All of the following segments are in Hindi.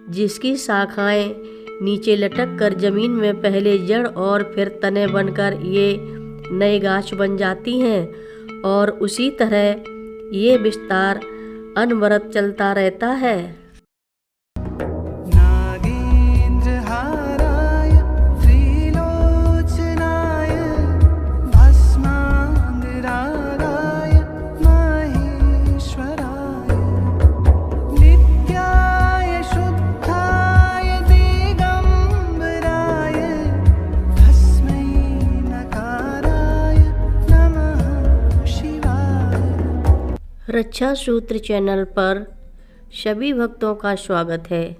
जिसकी शाखाएं नीचे लटक कर जमीन में पहले जड़ और फिर तने बनकर ये नए गाछ बन जाती हैं और उसी तरह ये विस्तार अनवरत चलता रहता है। रक्षा सूत्र चैनल पर सभी भक्तों का स्वागत है।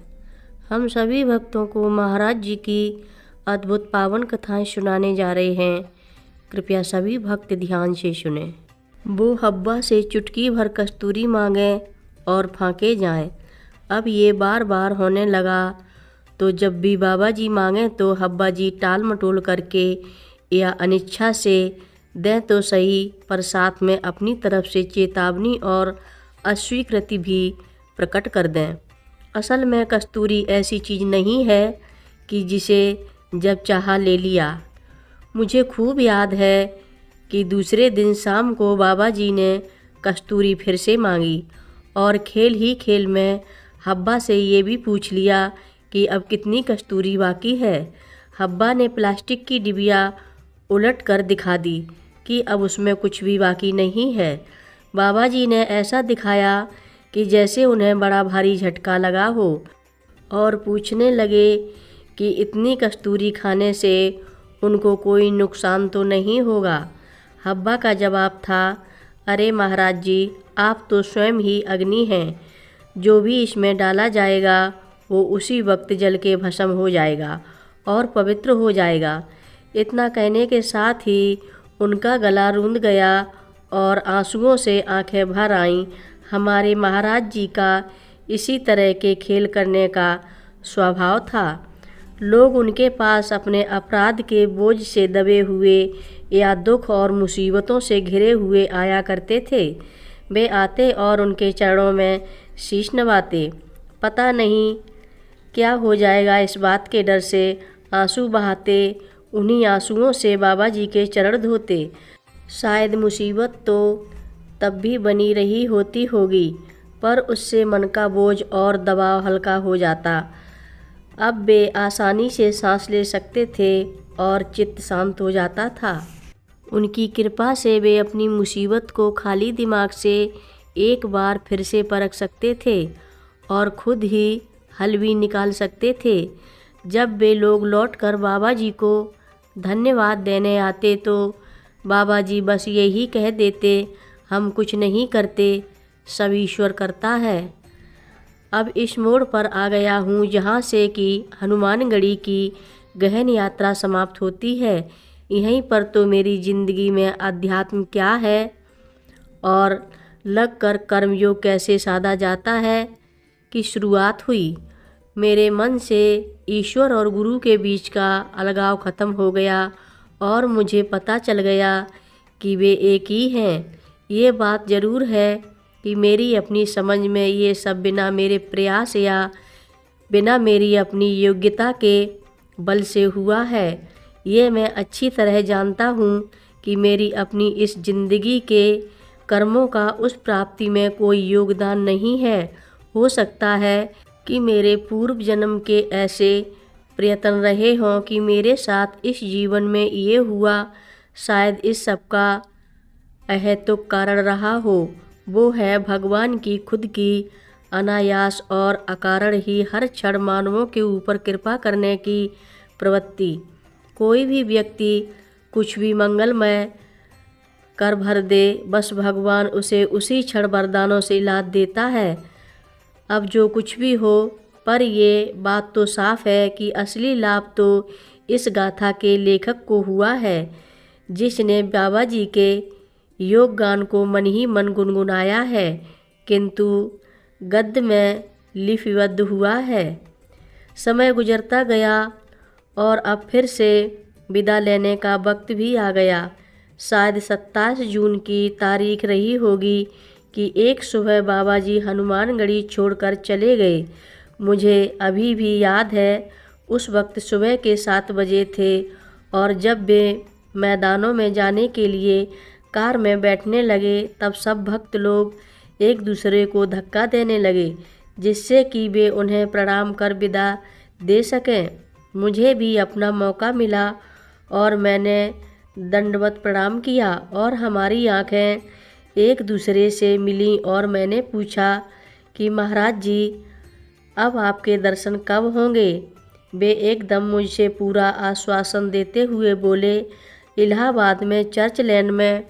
हम सभी भक्तों को महाराज जी की अद्भुत पावन कथाएं सुनाने जा रहे हैं। कृपया सभी भक्त ध्यान से सुने। वो हब्बा से चुटकी भर कस्तूरी मांगें और फांके जाएं। अब ये बार बार होने लगा, तो जब भी बाबा जी मांगें तो हब्बा जी टाल मटोल करके या अनिच्छा से दें तो सही, पर साथ में अपनी तरफ से चेतावनी और अस्वीकृति भी प्रकट कर दें। असल में कस्तूरी ऐसी चीज़ नहीं है कि जिसे जब चाहा ले लिया। मुझे खूब याद है कि दूसरे दिन शाम को बाबा जी ने कस्तूरी फिर से मांगी और खेल ही खेल में हब्बा से ये भी पूछ लिया कि अब कितनी कस्तूरी बाकी है। हब्बा ने प्लास्टिक की डिबिया उलट कर दिखा दी कि अब उसमें कुछ भी बाकी नहीं है। बाबा जी ने ऐसा दिखाया कि जैसे उन्हें बड़ा भारी झटका लगा हो और पूछने लगे कि इतनी कस्तूरी खाने से उनको कोई नुकसान तो नहीं होगा। हब्बा का जवाब था, अरे महाराज जी, आप तो स्वयं ही अग्नि हैं। जो भी इसमें डाला जाएगा वो उसी वक्त जल के भस्म हो जाएगा और पवित्र हो जाएगा। इतना कहने के साथ ही उनका गला रूंध गया और आंसुओं से आंखें भर आईं। हमारे महाराज जी का इसी तरह के खेल करने का स्वभाव था। लोग उनके पास अपने अपराध के बोझ से दबे हुए या दुख और मुसीबतों से घिरे हुए आया करते थे। वे आते और उनके चरणों में शीश नवाते। पता नहीं क्या हो जाएगा इस बात के डर से आंसू बहाते। उन्हीं आंसुओं से बाबा जी के चरण धोते। शायद मुसीबत तो तब भी बनी रही होती होगी, पर उससे मन का बोझ और दबाव हल्का हो जाता। अब वे आसानी से सांस ले सकते थे और चित्त शांत हो जाता था। उनकी कृपा से वे अपनी मुसीबत को खाली दिमाग से एक बार फिर से परख सकते थे और खुद ही हल भी निकाल सकते थे। जब वे लोग लौटकर बाबा जी को धन्यवाद देने आते तो बाबा जी बस यही कह देते, हम कुछ नहीं करते, सब ईश्वर करता है। अब इस मोड़ पर आ गया हूँ जहाँ से कि हनुमानगढ़ी की गहन यात्रा समाप्त होती है। यहीं पर तो मेरी ज़िंदगी में अध्यात्म क्या है और लगकर कर्मयोग कैसे साधा जाता है की शुरुआत हुई। मेरे मन से ईश्वर और गुरु के बीच का अलगाव ख़त्म हो गया और मुझे पता चल गया कि वे एक ही हैं। ये बात ज़रूर है कि मेरी अपनी समझ में ये सब बिना मेरे प्रयास या बिना मेरी अपनी योग्यता के बल से हुआ है। ये मैं अच्छी तरह जानता हूँ कि मेरी अपनी इस ज़िंदगी के कर्मों का उस प्राप्ति में कोई योगदान नहीं है। हो सकता है कि मेरे पूर्व जन्म के ऐसे प्रयत्न रहे हों कि मेरे साथ इस जीवन में ये हुआ। शायद इस सब का अहेतुक कारण रहा हो। वो है भगवान की खुद की अनायास और अकारण ही हर क्षण मानवों के ऊपर कृपा करने की प्रवृत्ति। कोई भी व्यक्ति कुछ भी मंगलमय कर भर दे, बस भगवान उसे उसी क्षण वरदानों से लाद देता है। अब जो कुछ भी हो, पर ये बात तो साफ है कि असली लाभ तो इस गाथा के लेखक को हुआ है, जिसने बाबा जी के योग गान को मन ही मन गुनगुनाया है, किंतु गद्य में लिपिबद्ध हुआ है। समय गुजरता गया और अब फिर से विदा लेने का वक्त भी आ गया। शायद 27 जून की तारीख रही होगी कि एक सुबह बाबा जी हनुमानगढ़ी छोड़कर चले गए। मुझे अभी भी याद है, उस वक्त सुबह के 7 बजे थे और जब वे मैदानों में जाने के लिए कार में बैठने लगे तब सब भक्त लोग एक दूसरे को धक्का देने लगे जिससे कि वे उन्हें प्रणाम कर विदा दे सकें। मुझे भी अपना मौका मिला और मैंने दंडवत प्रणाम किया और हमारी आंखें एक दूसरे से मिलीं और मैंने पूछा कि महाराज जी, अब आपके दर्शन कब होंगे? वे एकदम मुझसे पूरा आश्वासन देते हुए बोले, इलाहाबाद में चर्च लैंड में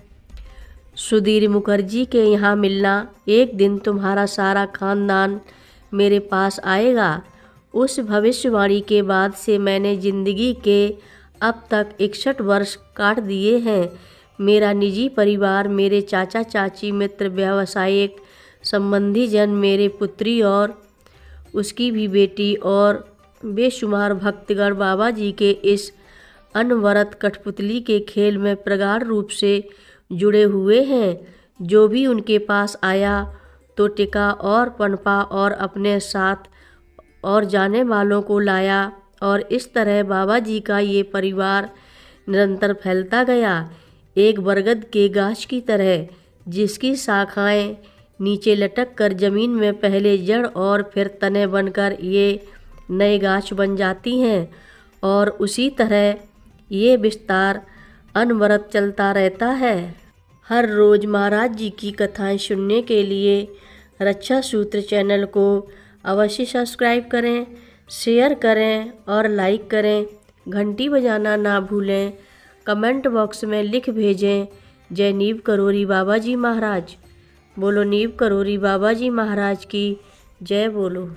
सुधीर मुखर्जी के यहाँ मिलना। एक दिन तुम्हारा सारा खानदान मेरे पास आएगा। उस भविष्यवाणी के बाद से मैंने ज़िंदगी के अब तक 61 वर्ष काट दिए हैं। मेरा निजी परिवार, मेरे चाचा चाची, मित्र, व्यावसायिक संबंधी जन, मेरे पुत्री और उसकी भी बेटी और बेशुमार भक्तगण बाबा जी के इस अनवरत कठपुतली के खेल में प्रगाढ़ रूप से जुड़े हुए हैं। जो भी उनके पास आया तो टिका और पनपा और अपने साथ और जाने वालों को लाया और इस तरह बाबा जी का ये परिवार निरंतर फैलता गया, एक बरगद के गाछ की तरह जिसकी शाखाएं नीचे लटक कर जमीन में पहले जड़ और फिर तने बनकर ये नए गाछ बन जाती हैं और उसी तरह ये विस्तार अनवरत चलता रहता है। हर रोज़ महाराज जी की कथाएं सुनने के लिए रक्षा सूत्र चैनल को अवश्य सब्सक्राइब करें, शेयर करें और लाइक करें। घंटी बजाना ना भूलें। कमेंट बॉक्स में लिख भेजें, जय नीव करोरी बाबा जी महाराज। बोलो नीव करोरी बाबा जी महाराज की जय बोलो।